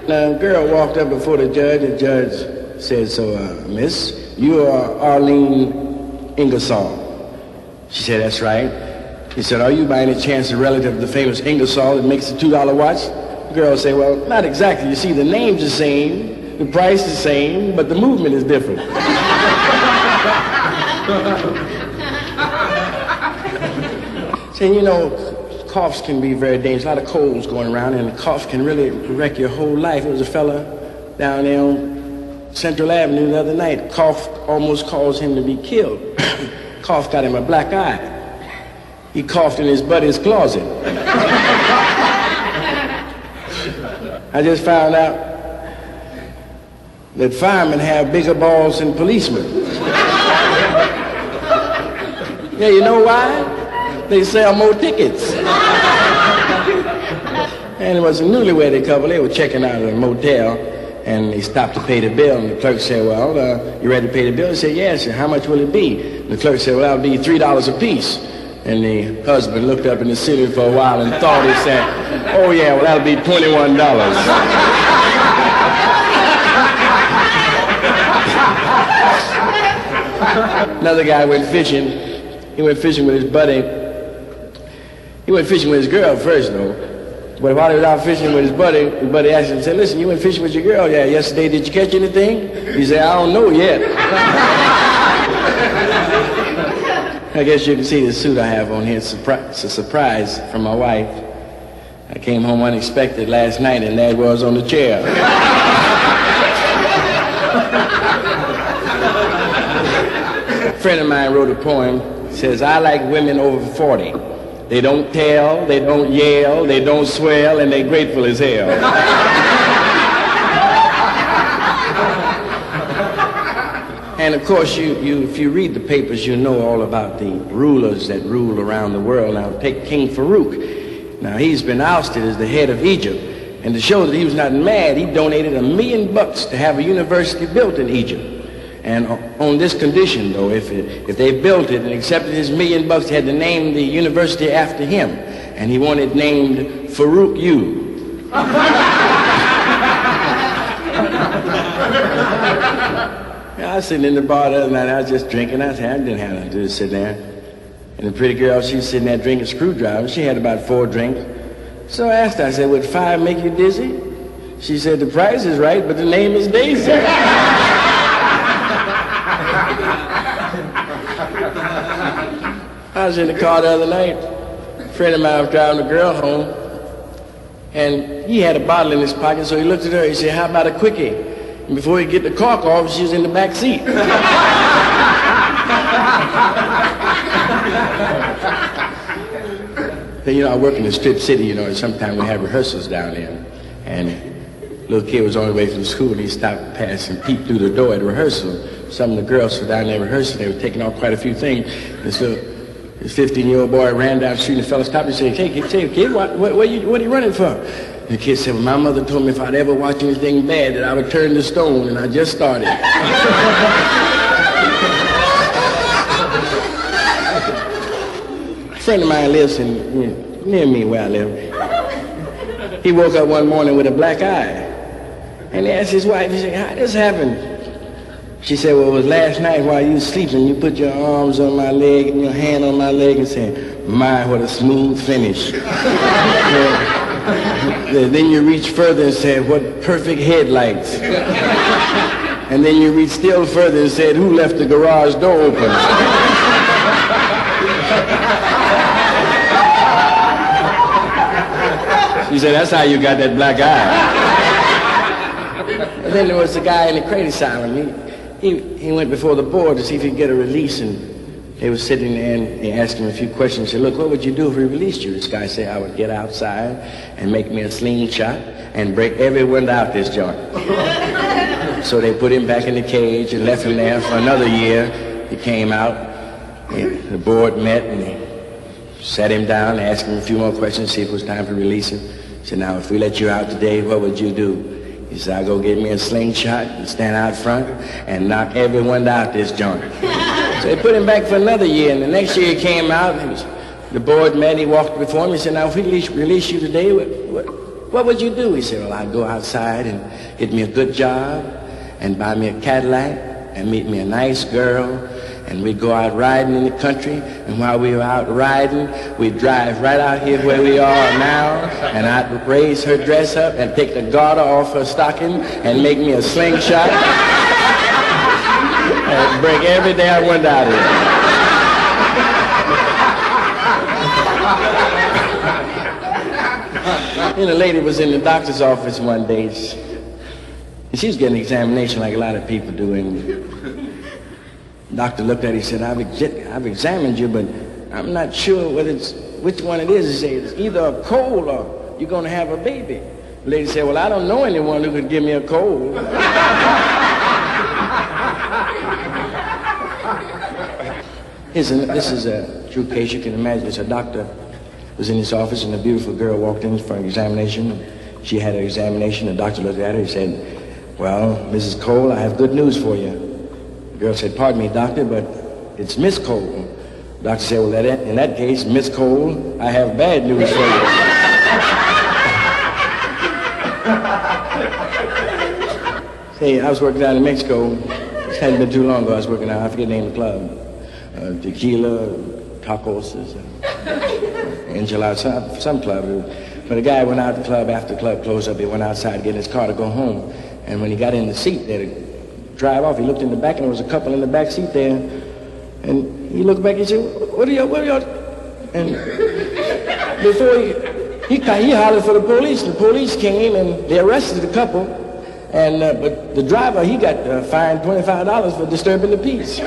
A girl walked up before the judge. The judge said, so, miss, you are Arlene Ingersoll. She said, that's right. He said, are you by any chance a relative of the famous Ingersoll that makes the $2 watch? The girl said, well, not exactly. You see, the name's the same, the price the same, but the movement is different. Saying, you know, coughs can be very dangerous. A lot of colds going around, and a cough can really wreck your whole life. There was a fella down there on Central Avenue the other night. Cough almost caused him to be killed. Cough got him a black eye. He coughed in his buddy's closet. I just found out that firemen have bigger balls than policemen. Yeah, you know why? They sell more tickets. And it was a newlywed couple. They were checking out at a motel, and they stopped to pay the bill. And the clerk said, well, you ready to pay the bill? He said, yes. Sir. How much will it be? And the clerk said, well, that'll be $3 a piece. And the husband looked up in the ceiling for a while and thought. He said, oh, yeah, well, that'll be $21. Another guy went fishing. He went fishing with his buddy. He went fishing with his girl first, though. But while he was out fishing with his buddy asked him, said, listen, you went fishing with your girl? Yeah, yesterday. Did you catch anything? He said, I don't know yet. I guess you can see the suit I have on here. It's a surprise from my wife. I came home unexpected last night, and there it was on the chair. A friend of mine wrote a poem. It says, I like women over 40. They don't tell, they don't yell, they don't swell, and they're grateful as hell. And of course, if you read the papers, you know all about the rulers that rule around the world. Now, take King Farouk. Now, he's been ousted as the head of Egypt. And to show that he was not mad, he donated $1 million to have a university built in Egypt. And on this condition, though, if they built it and accepted his $1 million, they had to name the university after him. And he wanted named Farouk U. I was sitting in the bar the other night. I was just drinking. I didn't have nothing to do to sit there. And the pretty girl, she was sitting there drinking screwdriver. She had about 4 drinks. So I asked her, I said, would 5 make you dizzy? She said, the price is right, but the name is Daisy. I was in the car the other night. A friend of mine was driving a girl home, and he had a bottle in his pocket, so he looked at her, he said, how about a quickie? And before he get the cork off, she was in the back seat. Then, you know, I work in the Strip City, and sometimes we have rehearsals down there. And a little kid was on his way from school, and he stopped past and peeped through the door at rehearsal. Some of the girls were down there rehearsing. They were taking off quite a few things. And so this 15-year-old boy ran down the street, and the fella stopped and said, hey, kid, what are you running for? And the kid said, well, my mother told me if I'd ever watch anything bad that I would turn to stone, and I just started. A friend of mine lives near me where I live. He woke up one morning with a black eye. And he asked his wife, he said, how did this happen? She said, well, it was last night while you were sleeping, you put your arms on my leg and your hand on my leg and said, my, what a smooth finish. Then you reach further and said, what perfect headlights. And then you reach still further and said, who left the garage door open? She said, that's how you got that black eye. And then there was a guy in the crate asylum. He went before the board to see if he could get a release, and they were sitting there and they asked him a few questions. He said, look, what would you do if we released you? This guy said, I would get outside and make me a slingshot and break every window out this joint. So they put him back in the cage and left him there for another year. He came out, the board met, and they sat him down, asked him a few more questions, see if it was time to release him. He said, now, if we let you out today, what would you do? He said, I'll go get me a slingshot and stand out front and knock every window out this joint. So they put him back for another year, and the next year he came out, the board met, he walked before him, he said, now if we release you today, what would you do? He said, well, I'd go outside and get me a good job and buy me a Cadillac and meet me a nice girl, and we'd go out riding in the country, and while we were out riding, we'd drive right out here where we are now, and I'd raise her dress up and take the garter off her stocking and make me a slingshot and break every damn window out of it. And a lady was in the doctor's office one day, and she was getting an examination like a lot of people do, and the doctor looked at her, he said, I've examined you, but I'm not sure which one it is. He said, it's either a cold or you're going to have a baby. The lady said, well, I don't know anyone who could give me a cold. This is a true case. You can imagine. It's a doctor was in his office, and a beautiful girl walked in for an examination. She had her examination. The doctor looked at her. He said, well, Mrs. Cole, I have good news for you. The girl said, pardon me, doctor, but it's Miss Cole. The doctor said, well, in that case, Miss Cole, I have bad news for you. Hey, I was working down in Mexico. It hadn't been too long ago. I was working out, I forget the name of the club. Tequila, tacos, enchiladas, some club. But a guy went out to the club after the club closed up. He went outside to get in his car to go home. And when he got in the seat there to drive off, he looked in the back, and there was a couple in the back seat there. And he looked back and said, what are y'all? And before he hollered for the police. The police came and they arrested the couple. And but the driver, he got fined $25 for disturbing the peace.